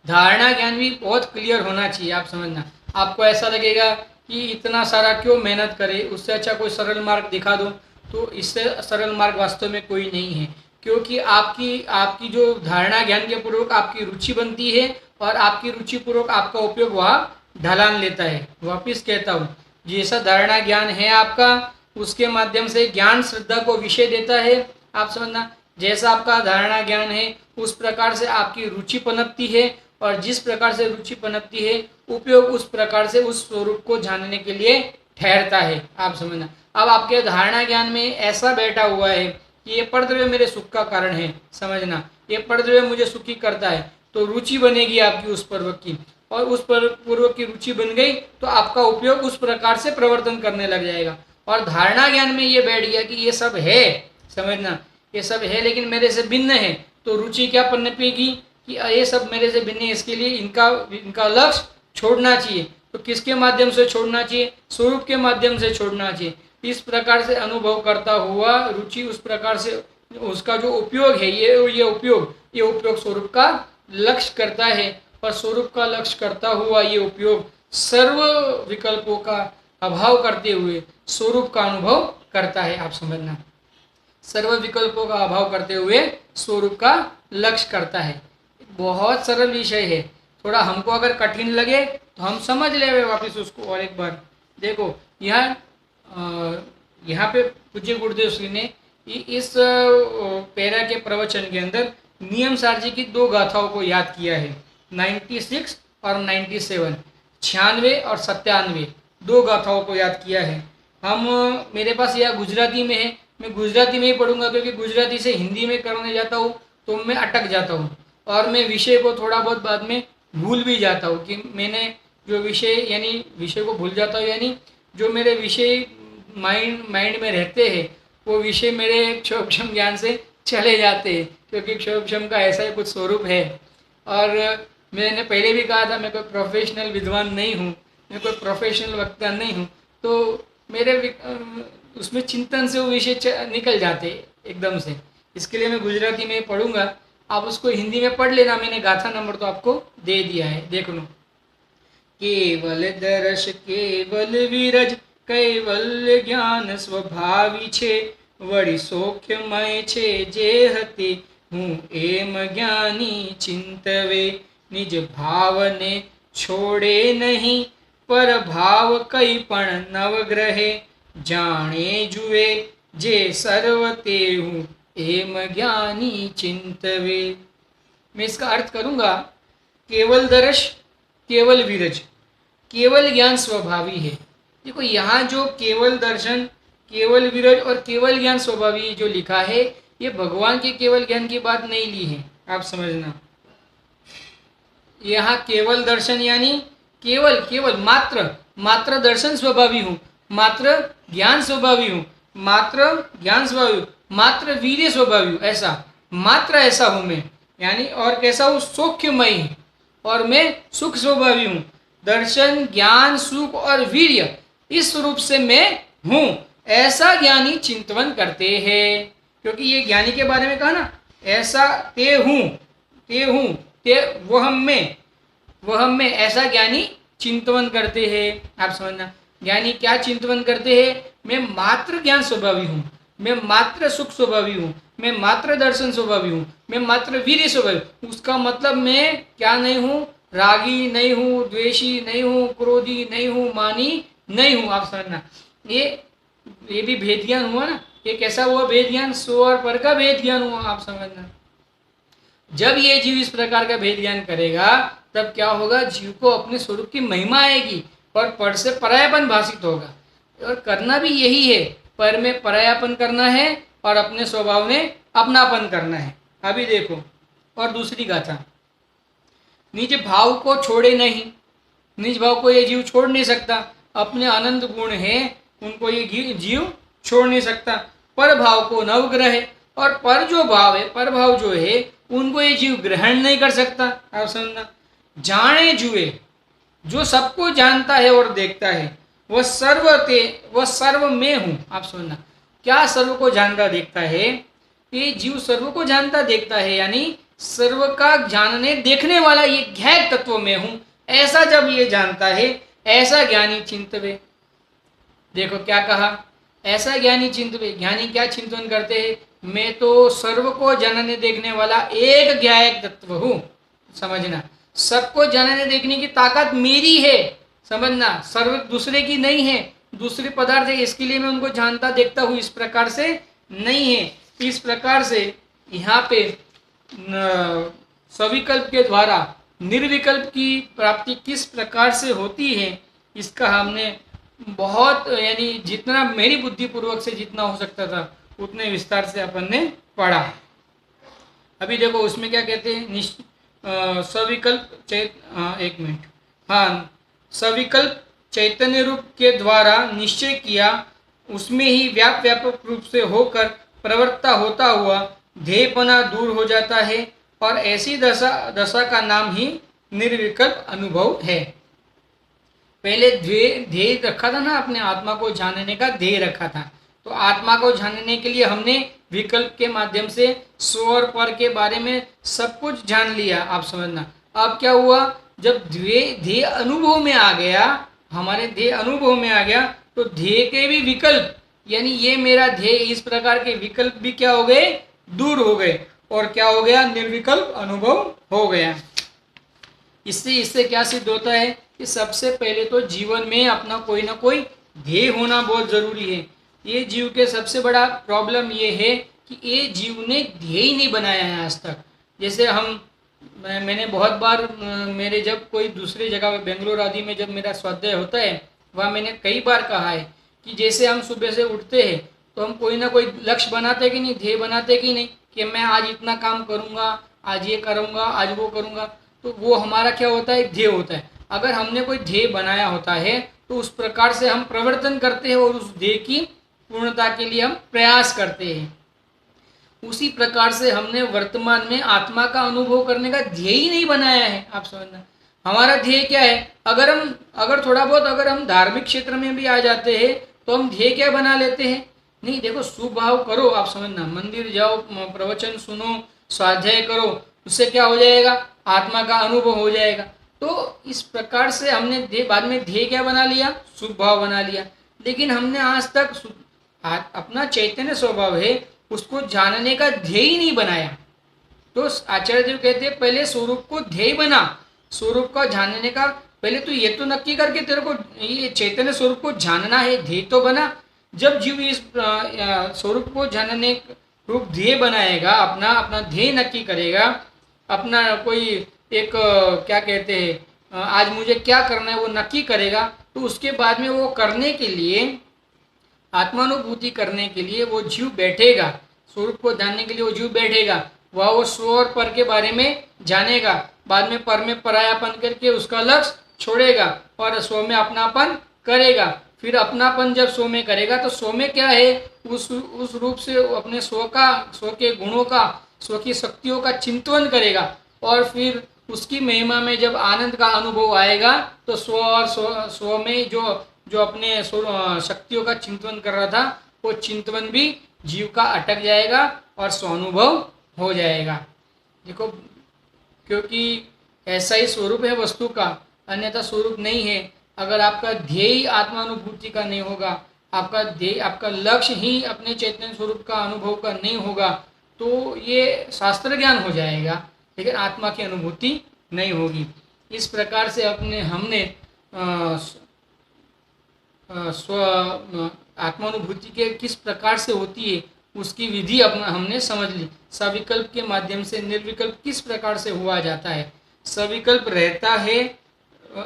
धारणा ज्ञान भी बहुत क्लियर होना चाहिए, आप समझना। आपको ऐसा लगेगा कि इतना सारा क्यों मेहनत करे, उससे अच्छा कोई सरल मार्ग दिखा दो, तो इससे सरल मार्ग वास्तव में कोई नहीं है। क्योंकि आपकी जो धारणा ज्ञान के पूर्वक आपकी रुचि बनती है और आपकी रुचि पूर्वक आपका उपयोग वहाँ ढलान लेता है। वापिस कहता हूँ, जैसा धारणा ज्ञान है आपका, उसके माध्यम से ज्ञान श्रद्धा को विषय देता है, आप समझना। जैसा आपका धारणा ज्ञान है उस प्रकार से आपकी रुचि पनपती है, और जिस प्रकार से रुचि पनपती है उपयोग उस प्रकार से उस स्वरूप को जानने के लिए ठहरता है, आप समझना। अब आपके धारणा ज्ञान में ऐसा बैठा हुआ है कि ये परद्रव्य मेरे सुख का कारण है, समझना, ये परद्रव्य मुझे सुखी करता है, तो रुचि बनेगी आपकी उस पूर्वक की, और उस पूर्वक की रुचि बन गई तो आपका उपयोग उस प्रकार से प्रवर्तन करने लग जाएगा। और धारणा ज्ञान में ये बैठ गया कि ये सब है, समझना, ये सब है लेकिन मेरे से भिन्न है, तो रुचि क्या पनपेगी कि ये सब मेरे से भिन्न है, इसके लिए इनका लक्ष्य छोड़ना चाहिए। तो किसके माध्यम से छोड़ना चाहिए, स्वरूप के माध्यम से छोड़ना चाहिए। इस प्रकार से अनुभव करता हुआ रुचि उस प्रकार से उसका जो उपयोग है, ये उपयोग स्वरूप का लक्ष्य करता है, और स्वरूप का लक्ष्य करता हुआ ये उपयोग सर्व विकल्पों का अभाव करते हुए स्वरूप का अनुभव करता है। आप समझना, सर्व विकल्पों का अभाव करते हुए स्वरूप का लक्ष्य करता है। बहुत सरल विषय है, थोड़ा हमको अगर कठिन लगे तो हम समझ ले वापस उसको और एक बार। देखो यहाँ पे पूज्य गुरुदेव श्री ने इस पैरा के प्रवचन के अंदर नियम सारजी की 2 गाथाओं को याद किया है, 96 और 97, 96 और 97, 2 गाथाओं को याद किया है। हम मेरे पास यह गुजराती में है, मैं गुजराती में ही पढ़ूंगा, क्योंकि गुजराती से हिंदी में करने जाता हूँ तो मैं अटक जाता हूँ और मैं विषय को थोड़ा बहुत बाद में भूल भी जाता हूँ कि मैंने जो विषय यानी विषय को भूल जाता हूँ, यानी जो मेरे विषय माइंड में रहते हैं वो विषय मेरे क्षोभक्षम ज्ञान से चले जाते हैं, क्योंकि क्षोभक्षम का ऐसा ही कुछ स्वरूप है। और मैंने पहले भी कहा था मैं कोई प्रोफेशनल विद्वान नहीं हूँ, मैं कोई प्रोफेशनल वक्ता नहीं हूँ, तो मेरे उसमें चिंतन से वो विषय निकल जाते एकदम से। इसके लिए मैं गुजराती में पढ़ूंगा, आप उसको हिंदी में पढ़ लेना। मैंने गाथा नंबर तो आपको दे दिया है, देख लो। केवल दर्श केवल विरज कैवल्य ज्ञान स्वभावी छे, वड़ी सौख्यमय छे जे हते हूँ एम ज्ञानी चिंतवे, निज भाव ने छोड़े नहीं पर भाव कई पण नवग्रहे, जाने जुए जे सर्वते हूँ एम ज्ञानी चिंतवे। मैं इसका अर्थ करूंगा, केवल दर्श केवल विरज केवल ज्ञान स्वभावी है। देखो यहाँ जो केवल दर्शन केवल विरज और केवल ज्ञान स्वभावी जो लिखा है, ये भगवान के केवल ज्ञान की बात नहीं ली है, आप समझना। यहाँ केवल दर्शन यानी केवल केवल मात्र दर्शन स्वभावी हूँ, मात्र ज्ञान स्वभावी हूँ, मात्र ज्ञान स्वभावी हूँ, मात्र वीर्य स्वभावी हूँ, ऐसा मात्र ऐसा हूँ मैं। यानी और कैसा हूँ, सौख्यमयी, और मैं सुख स्वभावी हूँ। दर्शन ज्ञान सुख और वीर्य इस रूप से मैं हूँ, ऐसा ज्ञानी चिंतन करते हैं। क्योंकि ये ज्ञानी के बारे में कहा ना, ऐसा ते हूँ ते वह में ऐसा ज्ञानी चिंतन करते हैं। आप समझना, ज्ञानी क्या चिंतन करते हैं, मैं मात्र ज्ञान स्वभावी हूँ, मैं मात्र सुख स्वभावी हूँ, मैं मात्र दर्शन स्वभावी हूँ, मैं मात्र वीर्य स्वभावी हूँ। उसका मतलब मैं क्या नहीं हूँ, रागी नहीं हूँ, द्वेषी नहीं हूँ, क्रोधी नहीं हूँ, मानी नहीं हूँ। आप समझना, ये भी भेद ज्ञान हुआ ना। ये कैसा हुआ भेद ज्ञान, सो और पर का भेद ज्ञान हुआ। आप समझना, जब ये जीव इस प्रकार का भेद ज्ञान करेगा तब क्या होगा, जीव को अपने स्वरूप की महिमा आएगी और पर से परायापन भाषित होगा। और करना भी यही है, पर में परायापन करना है और अपने स्वभाव में अपनापन करना है। अभी देखो और दूसरी गाथा, निज भाव को छोड़े नहीं। निज भाव को ये जीव छोड़ नहीं सकता, अपने अनंत गुण है उनको ये जीव छोड़ नहीं सकता। पर भाव को नवग्रह, और पर जो भाव है, पर भाव जो है उनको ये जीव ग्रहण नहीं कर सकता। आप समझना, जाने जुए जो सबको जानता है और देखता है, वह सर्व में हूँ। आप समझना, क्या सर्व को जानता देखता है, ये जीव सर्व को जानता देखता है, यानी सर्व का जानने देखने वाला ये ज्ञेय तत्व में हूँ, ऐसा जब ये जानता है, ऐसा ज्ञानी चिंतवे। देखो क्या कहा, ऐसा ज्ञानी चिंतवे। ज्ञानी क्या चिंतन करते हैं, मैं तो सर्व को जानने देखने वाला एक ज्ञेय तत्व हूँ। समझना, सबको जानने देखने की ताकत मेरी है, समझना, सर्व दूसरे की नहीं है, दूसरे पदार्थ है, इसके लिए मैं उनको जानता देखता हूँ, इस प्रकार से नहीं है। इस प्रकार से यहाँ पे सविकल्प के द्वारा निर्विकल्प की प्राप्ति किस प्रकार से होती है, इसका हमने बहुत यानी जितना मेरी बुद्धि पूर्वक से जितना हो सकता था उतने विस्तार से अपन ने पढ़ा। अभी देखो उसमें क्या कहते हैं, सविकल्प एक मिनट, हाँ, सविकल्प चैतन्य रूप के द्वारा निश्चय किया, उसमें ही व्यापक रूप से होकर प्रवृत्ता होता हुआ ध्येयपना दूर हो जाता है, और ऐसी दशा का नाम ही निर्विकल्प अनुभव है। पहले ध्येय रखा था ना, अपने आत्मा को जानने का ध्येय रखा था, तो आत्मा को जानने के लिए हमने विकल्प के माध्यम से स्व और पर के बारे में सब कुछ जान लिया। आप समझना, अब क्या हुआ, जब ध्येय अनुभव में आ गया, हमारे ध्येय अनुभव में आ गया, तो ध्येय के भी विकल्प, यानी ये मेरा ध्येय, इस प्रकार के विकल्प भी क्या हो गए, दूर हो गए, और क्या हो गया, निर्विकल्प अनुभव हो गया। इससे इससे क्या सिद्ध होता है कि सबसे पहले तो जीवन में अपना कोई ना कोई ध्येय होना बहुत जरूरी है। ये जीव के सबसे बड़ा प्रॉब्लम ये है कि ये जीव ने ध्येय ही नहीं बनाया है आज तक। जैसे मैंने बहुत बार मेरे जब कोई दूसरी जगह बेंगलोर आदि में जब मेरा स्वाध्याय होता है, वहाँ मैंने कई बार कहा है कि जैसे हम सुबह से उठते हैं तो हम कोई ना कोई लक्ष्य बनाते कि नहीं, ध्येय बनाते कि नहीं, कि मैं आज इतना काम करूँगा, आज ये करूँगा, आज वो करूँगा, तो वो हमारा क्या होता है, ध्येय होता है। अगर हमने कोई ध्येय बनाया होता है तो उस प्रकार से हम प्रवर्तन करते हैं और उस ध्येय की पूर्णता के लिए हम प्रयास करते हैं। उसी प्रकार से हमने वर्तमान में आत्मा का अनुभव करने का ध्येय ही नहीं बनाया है। आप समझना, हमारा ध्येय क्या है, अगर थोड़ा बहुत अगर हम धार्मिक क्षेत्र में भी आ जाते हैं तो हम ध्येय क्या बना लेते हैं, नहीं देखो स्वभाव करो, आप समझना, मंदिर जाओ, प्रवचन सुनो, स्वाध्याय करो, उससे क्या हो जाएगा, आत्मा का अनुभव हो जाएगा। तो इस प्रकार से हमने बाद में ध्येय क्या बना लिया, स्वभाव बना लिया। लेकिन हमने आज तक अपना चैतन्य स्वभाव है उसको जानने का ध्येय ही नहीं बनाया। तो आचार्य देव कहते हैं पहले स्वरूप को ध्येय बना, स्वरूप का जानने का पहले तो ये तो नक्की करके तेरे को ये चैतन्य स्वरूप को जानना है, ध्येय तो बना। जब जीव इस स्वरूप को जानने रूप ध्येय बनाएगा, अपना अपना ध्येय नक्की करेगा, अपना कोई एक क्या कहते हैं आज मुझे क्या करना है वो नक्की करेगा, तो उसके बाद में वो करने के लिए, आत्मानुभूति करने के लिए वो जीव बैठेगा, स्वरूप को जानने के लिए वो जीव बैठेगा, वह वो स्व और पर के बारे में जानेगा, बाद में पर में परायापन करके उसका लक्ष्य छोड़ेगा और स्व में अपनापन करेगा। फिर अपनापन जब स्व में करेगा तो स्व में क्या है, उस रूप से अपने स्व के गुणों का, स्व की शक्तियों का चिंतन करेगा, और फिर उसकी महिमा में जब आनंद का अनुभव आएगा तो स्व और स्व में जो अपने शक्तियों का चिंतन कर रहा था वो चिंतन भी जीव का अटक जाएगा और स्वानुभव हो जाएगा। देखो, क्योंकि ऐसा ही स्वरूप है वस्तु का, अन्यथा स्वरूप नहीं है। अगर आपका ध्येय आत्मानुभूति का नहीं होगा, आपका ध्येय, आपका लक्ष्य ही अपने चैतन्य स्वरूप का अनुभव का नहीं होगा, तो ये शास्त्र ज्ञान हो जाएगा लेकिन आत्मा की अनुभूति नहीं होगी। इस प्रकार से हमने स्व आत्मानुभूति के किस प्रकार से होती है उसकी विधि हमने समझ ली। सविकल्प के माध्यम से निर्विकल्प किस प्रकार से हुआ जाता है। सविकल्प रहता है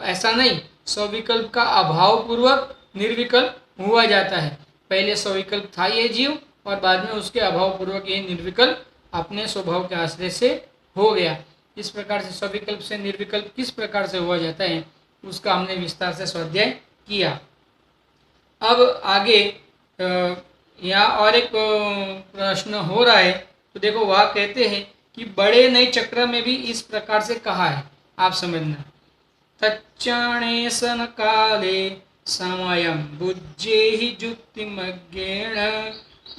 ऐसा नहीं, सविकल्प का अभाव पूर्वक निर्विकल्प हुआ जाता है। पहले सविकल्प था ये जीव और बाद में उसके अभाव पूर्वक ये निर्विकल्प अपने स्वभाव के आश्रय से हो गया। इस प्रकार से सविकल्प से निर्विकल्प किस प्रकार से हुआ जाता है उसका हमने विस्तार से स्वाध्याय किया। अब आगे यहाँ और एक प्रश्न हो रहा है, तो देखो वह कहते हैं कि बड़े नए चक्र में भी इस प्रकार से कहा है, आप समझना। तच्चाणे सन काले समयम बुज्जे ही जुक्तिमज्ञेण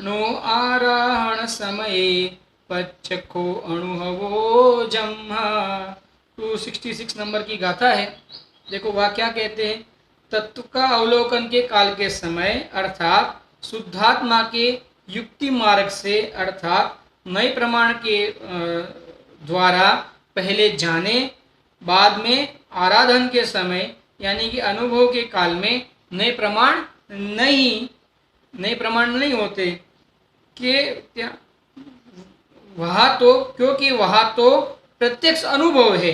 नो आरोहण समये पच्चखो अनुभवो जम्हा। 266 नंबर की गाथा है। देखो वह क्या कहते हैं, तत्व का अवलोकन के काल के समय अर्थात शुद्धात्मा के युक्ति मार्ग से अर्थात नए प्रमाण के द्वारा पहले जाने, बाद में आराधन के समय यानी कि अनुभव के काल में नए प्रमाण नहीं होते कि वहाँ तो, क्योंकि वहाँ तो प्रत्यक्ष अनुभव है।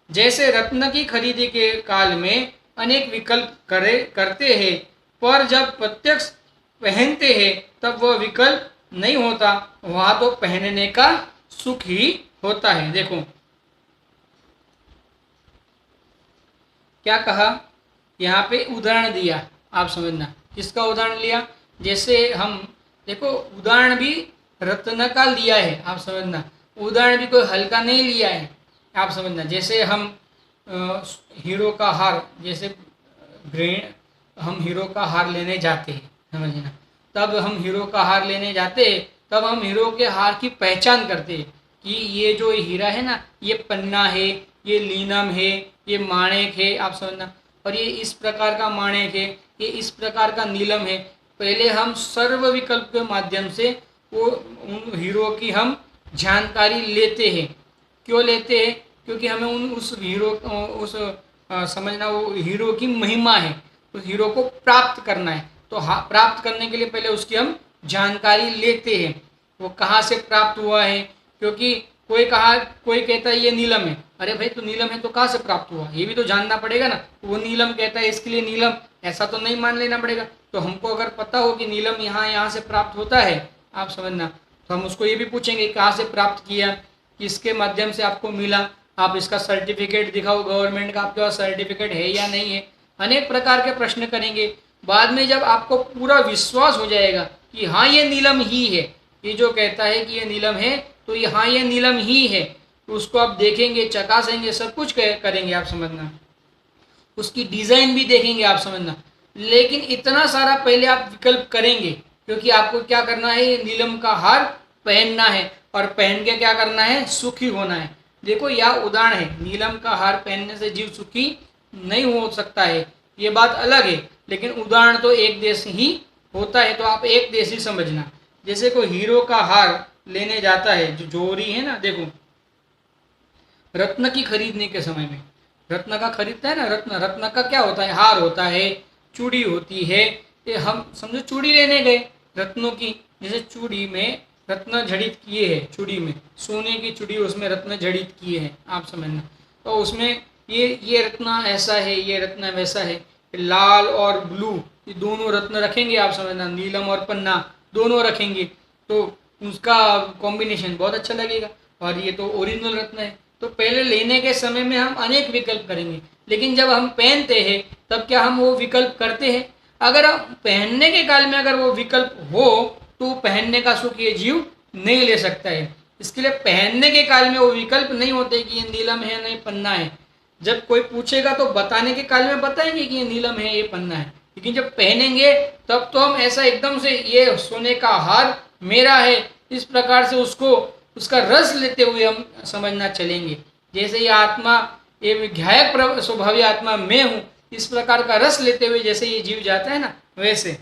जैसे रत्न की खरीदी के काल में अनेक विकल्प करते हैं, पर जब प्रत्यक्ष पहनते हैं तब वह विकल्प नहीं होता, वहाँ तो पहनने का सुख ही होता है। देखो क्या कहा, यहाँ पे उदाहरण दिया, आप समझना। किसका उदाहरण लिया, जैसे हम देखो उदाहरण भी रत्न का लिया है, आप समझना। उदाहरण भी कोई हल्का नहीं लिया है, आप समझना। जैसे हम हीरो का हार, जैसे हम हीरो का हार लेने जाते हैं, समझना। तब हम हीरो का हार लेने जाते हैं, तब हम हीरो के हार की पहचान करते हैं कि ये जो हीरा है ना, ये पन्ना है, ये लीनम है, ये माणिक है, आप समझना, और ये इस प्रकार का माणिक है, ये इस प्रकार का नीलम है। पहले हम सर्व विकल्प के माध्यम से वो उन हीरो की हम जानकारी लेते हैं। क्यों लेते हैं? क्योंकि हमें उस हीरो उस समझना वो हीरो की महिमा है, उस हीरो को प्राप्त करना है। तो प्राप्त करने के लिए पहले उसकी हम जानकारी लेते हैं, वो कहाँ से प्राप्त हुआ है। क्योंकि कोई कहता है ये नीलम है, अरे भाई तो नीलम है तो कहाँ से प्राप्त हुआ, ये भी तो जानना पड़ेगा ना। वो नीलम कहता है इसके लिए नीलम, ऐसा तो नहीं मान लेना पड़ेगा। तो हमको अगर पता हो कि नीलम यहाँ से प्राप्त होता है, आप समझना, तो हम उसको ये भी पूछेंगे कहाँ से प्राप्त किया, किसके माध्यम से आपको मिला, आप इसका सर्टिफिकेट दिखाओ, गवर्नमेंट का आपके पास सर्टिफिकेट है या नहीं है। अनेक प्रकार के प्रश्न करेंगे। बाद में जब आपको पूरा विश्वास हो जाएगा कि हाँ ये नीलम ही है, ये जो कहता है कि ये नीलम है तो ये हाँ ये नीलम ही है, तो उसको आप देखेंगे, चकासेंगे, सब कुछ करेंगे, आप समझना, उसकी डिज़ाइन भी देखेंगे, आप समझना। लेकिन इतना सारा पहले आप विकल्प करेंगे, क्योंकि आपको क्या करना है, ये नीलम का हार पहनना है, और पहन के क्या करना है, सुखी होना है। देखो यह उदाहरण है, नीलम का हार पहनने से जीव सुखी नहीं हो सकता है, ये बात अलग है, लेकिन उदाहरण तो एक देश ही होता है, तो आप एक देश ही समझना। जैसे कोई हीरो का हार लेने जाता है, जो जोहरी है ना, देखो रत्न की खरीदने के समय में, रत्न का खरीदता है ना, रत्न का क्या होता है, हार होता है, चूड़ी होती है। ये हम समझो चूड़ी लेने गए रत्नों की, जैसे चूड़ी में रत्न जड़ित किए हैं, चूड़ी में सोने की चूड़ी, उसमें रत्न जड़ित किए हैं, आप समझना। तो उसमें ये रत्न ऐसा है, ये रत्न वैसा है, लाल और ब्लू ये दोनों रत्न रखेंगे, आप समझना, नीलम और पन्ना दोनों रखेंगे, तो उसका कॉम्बिनेशन बहुत अच्छा लगेगा, और ये तो ओरिजिनल रत्न है। तो पहले लेने के समय में हम अनेक विकल्प करेंगे, लेकिन जब हम पहनते हैं तब क्या हम वो विकल्प करते हैं? अगर हम पहनने के काल में अगर वो विकल्प हो तो पहनने का सुख ये जीव नहीं ले सकता है। इसके लिए पहनने के काल में वो विकल्प नहीं होते कि ये नीलम है नहीं पन्ना है। जब कोई पूछेगा तो बताने के काल में बताएंगे कि ये नीलम है ये पन्ना है, लेकिन जब पहनेंगे तब तो हम ऐसा एकदम से ये सोने का हार मेरा है इस प्रकार से उसको उसका रस लेते हुए हम समझना चलेंगे। जैसे ये आत्मा, ये विघायक स्वभावी आत्मा मैं हूँ, इस प्रकार का रस लेते हुए जैसे ये जीव जाता है ना, वैसे।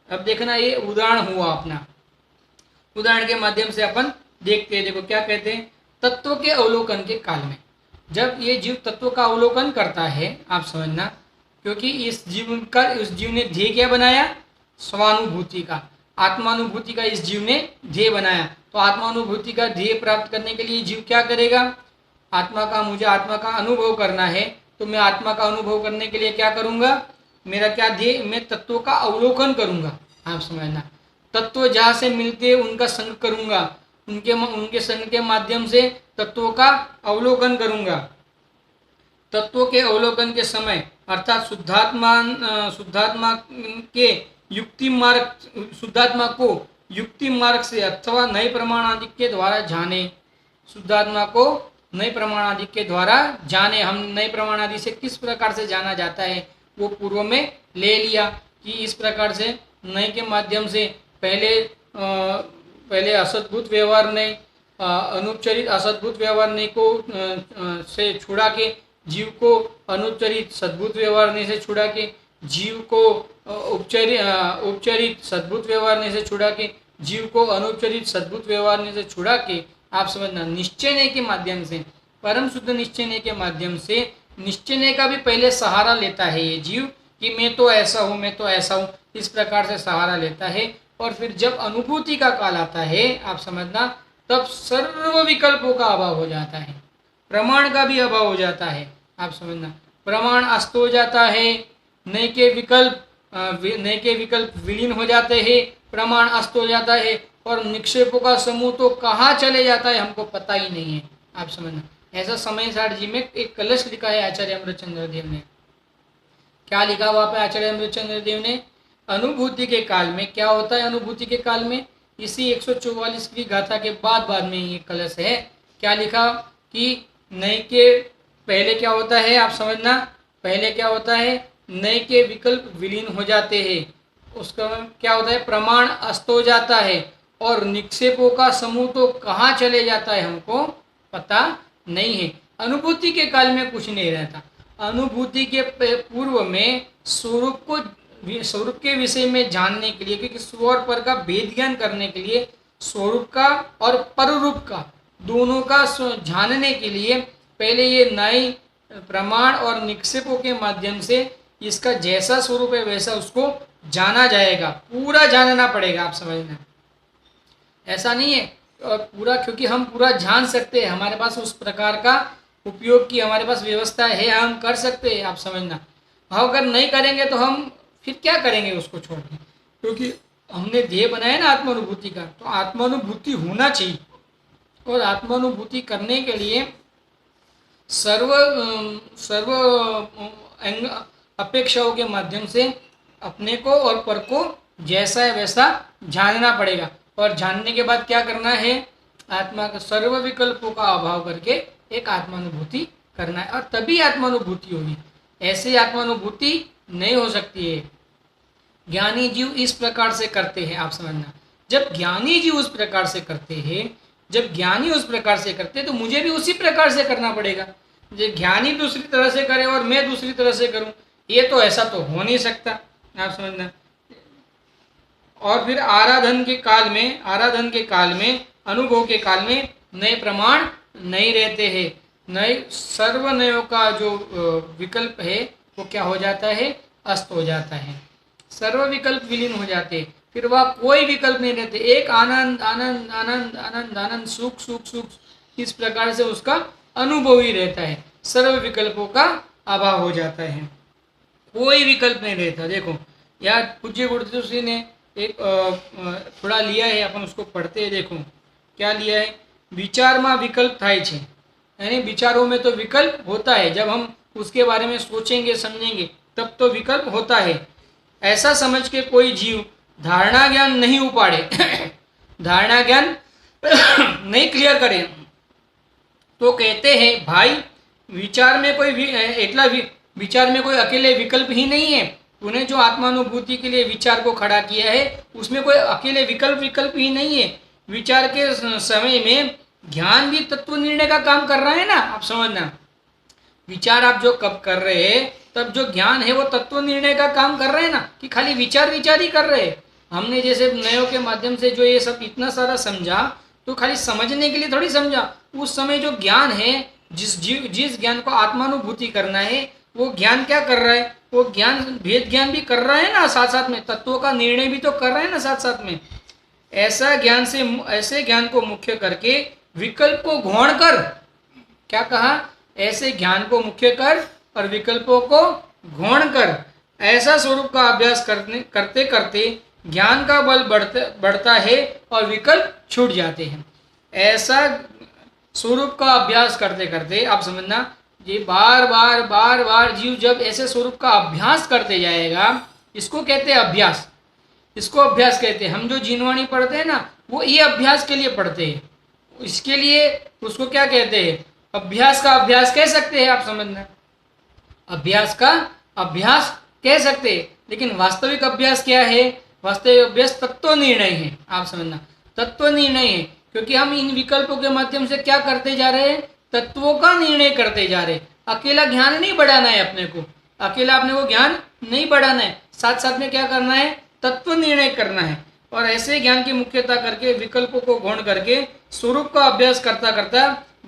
अब देखना, ये उदाहरण हुआ अपना, उदाहरण के माध्यम से अपन देखते हैं। देखो क्या कहते हैं, तत्व के अवलोकन के काल में, जब ये जीव तत्व का अवलोकन करता है, आप समझना, क्योंकि इस जीव ने ध्येय क्या बनाया, स्वानुभूति का, आत्मानुभूति का इस जीव ने ध्येय बनाया। तो आत्मानुभूति का ध्येय प्राप्त करने के लिए जीव क्या करेगा, मुझे आत्मा का अनुभव करना है, तो मैं आत्मा का अनुभव करने के लिए क्या करूंगा, मेरा क्या ध्येय, मैं तत्वों का अवलोकन करूंगा, आप समझना। तत्व जहाँ से मिलते हैं उनका संग करूंगा, उनके संग के माध्यम से तत्वों का अवलोकन करूंगा। तत्वों के अवलोकन के समय अर्थात शुद्धात्मा को युक्ति मार्ग से अथवा नए प्रमाणादि के द्वारा जाने, शुद्धात्मा को नए प्रमाणादि के द्वारा जाने। हम नए प्रमाणादि से किस प्रकार से जाना जाता है वो पूर्व में ले लिया कि इस प्रकार से नए के माध्यम से पहले असद्भुत व्यवहार ने, अनुपचरित असद्भुत व्यवहार ने को से छुड़ा के जीव को अनुपचरित सद्भुत व्यवहार ने से छुड़ा के जीव को उपचरित सद्भुत व्यवहार ने से छुड़ा के जीव को अनुपचरित सद्भुत व्यवहार ने से छुड़ा के, आप समझना, निश्चय के माध्यम से, परम शुद्ध निश्चय के माध्यम से, निश्चय का भी पहले सहारा लेता है ये जीव कि मैं तो ऐसा हूँ, मैं तो ऐसा हूँ, इस प्रकार से सहारा लेता है। और फिर जब अनुभूति का काल आता है, आप समझना, तब सर्व विकल्पों का अभाव हो जाता है, प्रमाण का भी अभाव हो जाता है, आप समझना, प्रमाण अस्त हो जाता है, नए के विकल्प विलीन हो जाते हैं, प्रमाण अस्त हो जाता है, और निक्षेपों का समूह तो कहाँ चले जाता है हमको पता ही नहीं है, आप समझना। ऐसा समय साठ जी में एक कलश लिखा है आचार्य अमृतचंद्र देव ने। क्या लिखा वहाँ पे आचार्य अमृतचंद्र देव ने, अनुभूति के काल में क्या होता है, अनुभूति के काल में इसी 144वीं गाथा के बाद में ये कलश है। क्या लिखा कि नए के पहले क्या होता है, आप समझना, पहले क्या होता है, नए के विकल्प विलीन हो जाते हैं, उसका क्या होता है, प्रमाण अस्त हो जाता है, और निक्षेपों का समूह तो कहाँ चले जाता है हमको पता नहीं है। अनुभूति के काल में कुछ नहीं रहता। अनुभूति के पूर्व में स्वरूप के विषय में जानने के लिए, क्योंकि स्व और पर का भेद ज्ञान करने के लिए, स्वरूप का और पररूप का दोनों का जानने के लिए पहले ये नए प्रमाण और निक्षेपों के माध्यम से इसका जैसा स्वरूप है वैसा उसको जाना जाएगा, पूरा जानना पड़ेगा। आप समझना, ऐसा नहीं है और पूरा, क्योंकि हम पूरा जान सकते हैं, हमारे पास उस प्रकार का उपयोग की हमारे पास व्यवस्था है, हम कर सकते हैं। आप समझना, अगर नहीं करेंगे तो हम फिर क्या करेंगे उसको छोड़ के, क्योंकि हमने ध्येय बनाया ना आत्मानुभूति का, तो आत्मानुभूति होना चाहिए। और आत्मानुभूति करने के लिए सर्व अपेक्षाओं के माध्यम से अपने को और पर को जैसा है वैसा जानना पड़ेगा। और जानने के बाद क्या करना है, आत्मा का सर्व विकल्पों का अभाव करके एक आत्मानुभूति करना है, और तभी आत्मानुभूति होगी। ऐसे आत्मानुभूति नहीं हो सकती है। ज्ञानी जीव इस प्रकार से करते हैं। आप समझना, जब ज्ञानी जीव उस प्रकार से करते हैं, जब ज्ञानी उस प्रकार से करते हैं तो मुझे भी उसी प्रकार से करना पड़ेगा। जब ज्ञानी दूसरी तरह से करे और मैं दूसरी तरह से करूं, ये तो ऐसा तो हो नहीं सकता। आप समझना, और फिर आराधन के काल में अनुभव के काल में नए प्रमाण नहीं रहते हैं। नए सर्व नयों का जो विकल्प है वो क्या हो जाता है, अस्त हो जाता है। सर्व विकल्प विलीन हो जाते हैं, फिर वह कोई विकल्प नहीं रहते। एक आनंद आनंद आनंद आनंद आनंद, सुख सुख सुख, इस प्रकार से उसका अनुभव ही रहता है। सर्व विकल्पों का अभाव हो जाता है, कोई विकल्प नहीं रहता। देखो यार, पूज्य गुरुदेव जी ने एक थोड़ा लिया है, अपन उसको पढ़ते हैं। देखो क्या लिया है, विचारमा विकल्प થાય છે, यानी विचारों में तो विकल्प होता है, जब हम उसके बारे में सोचेंगे समझेंगे तब तो विकल्प होता है। ऐसा समझ के कोई जीव धारणा ज्ञान नहीं उपाड़े धारणा ज्ञान नहीं क्लियर करे तो कहते हैं भाई विचार में कोई अकेले विकल्प ही नहीं है। तूने जो आत्मानुभूति के लिए विचार को खड़ा किया है उसमें कोई अकेले विकल्प ही नहीं है। विचार के समय में ज्ञान भी तत्व निर्णय का काम कर रहा है ना। आप समझना, विचार आप जो कब कर रहे हैं तब जो ज्ञान है वो तत्व निर्णय का काम कर रहे हैं ना, कि खाली विचार ही कर रहे हैं। हमने जैसे नयों के माध्यम से जो ये सब इतना सारा समझा तो खाली समझने के लिए थोड़ी समझा। उस समय जो ज्ञान है, जिस ज्ञान को आत्मानुभूति करना है वो ज्ञान क्या कर रहा है, वो ज्ञान भेद ज्ञान भी कर रहा है ना, साथ साथ में तत्वों का निर्णय भी तो कर रहा है ना साथ साथ में। ऐसे ज्ञान को मुख्य करके विकल्प को घोण कर, क्या कहा, ऐसे ज्ञान को मुख्य कर और विकल्पों को घोण कर ऐसा स्वरूप का अभ्यास करते करते ज्ञान का बल बढ़ता है और विकल्प छूट जाते हैं। ऐसा स्वरूप का अभ्यास करते करते, आप समझना, ये बार बार जीव जब ऐसे स्वरूप का अभ्यास करते जाएगा, इसको कहते हैं अभ्यास, इसको अभ्यास कहते हैं। हम जो जीनवाणी पढ़ते हैं ना वो ये अभ्यास के लिए पढ़ते हैं, इसके लिए उसको क्या कहते हैं, अभ्यास का अभ्यास कह सकते हैं। आप समझना, अभ्यास का अभ्यास कह सकते हैं, लेकिन वास्तविक अभ्यास क्या है, वास्तविक अभ्यास तत्व निर्णय है। आप समझना, तत्व निर्णय है, क्योंकि हम इन विकल्पों के माध्यम से क्या करते जा रहे हैं, तत्वों का निर्णय करते जा रहे हैं। अकेला ज्ञान नहीं बढ़ाना है अपने को, अकेला अपने को ज्ञान नहीं बढ़ाना है, साथ साथ में क्या करना है, तत्व निर्णय करना है। और ऐसे ज्ञान की मुख्यता करके विकल्पों को गौण करके स्वरूप का अभ्यास करता करता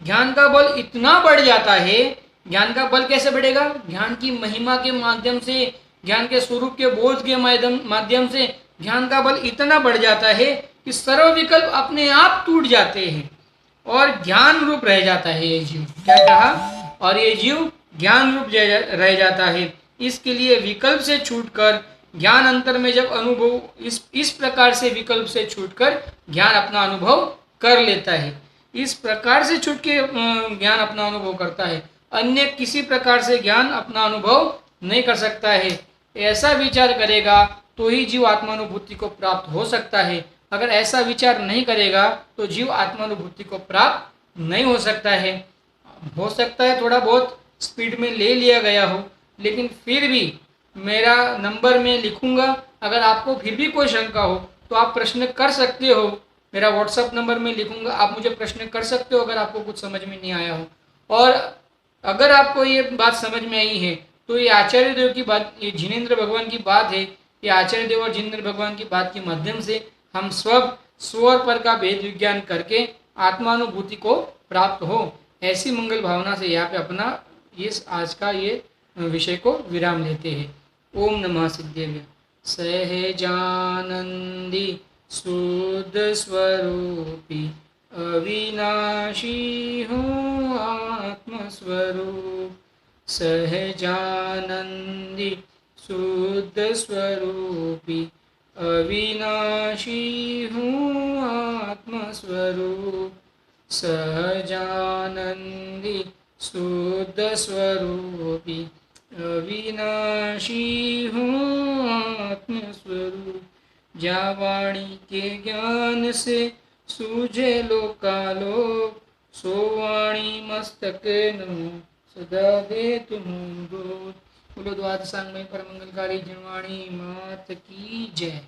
ज्ञान का बल इतना बढ़ जाता है। ज्ञान का बल कैसे बढ़ेगा, ज्ञान की महिमा के माध्यम से, ज्ञान के स्वरूप के बोध के माध्यम से ज्ञान का बल इतना बढ़ जाता है कि सर्व विकल्प अपने आप टूट जाते हैं और ज्ञान रूप रह जाता है ये जीव। क्या कहा, और ये जीव ज्ञान रूप रह जाता है। इसके लिए विकल्प से छूटकर ज्ञान अंतर में जब अनुभव इस प्रकार से विकल्प से छूटकर ज्ञान अपना अनुभव कर लेता है, इस प्रकार से छूट के ज्ञान अपना अनुभव करता है। अन्य किसी प्रकार से ज्ञान अपना अनुभव नहीं कर सकता है। ऐसा विचार करेगा तो ही जीव आत्मानुभूति को प्राप्त हो सकता है। अगर ऐसा विचार नहीं करेगा तो जीव आत्मानुभूति को प्राप्त नहीं हो सकता है। हो सकता है थोड़ा बहुत स्पीड में ले लिया गया हो, लेकिन फिर भी मेरा नंबर में लिखूंगा। अगर आपको फिर भी कोई शंका हो तो आप प्रश्न कर सकते हो, मेरा व्हाट्सएप नंबर में लिखूंगा, आप मुझे प्रश्न कर सकते हो अगर आपको कुछ समझ में नहीं आया हो। और अगर आपको ये बात समझ में आई है तो ये आचार्य देव की बात, ये जिनेंद्र भगवान की बात है। ये आचार्य देव और जिनेंद्र भगवान की बात के माध्यम से हम स्व और पर का भेद विज्ञान करके आत्मानुभूति को प्राप्त हो, ऐसी मंगल भावना से यहाँ पे अपना इस आज का ये विषय को विराम लेते हैं। ओम नमः सिद्धेभ्य। सहजानंदी शुद्ध स्वरूपी अविनाशी हूँ आत्मस्वरूप। सहजानंदी शुद्ध स्वरूपी अविनाशी हूँ आत्मस्वरूप। सहजानंदी शुद्ध स्वरूपी अविनाशी हूँ आत्मस्वरूप। जा वाणी के ज्ञान से सूझे लोकालोक, सो वाणी मस्तक नमो सदा दे तुम बोल। बोलो द्वादशांग में परमंगलकारी जनवाणी मात की जय।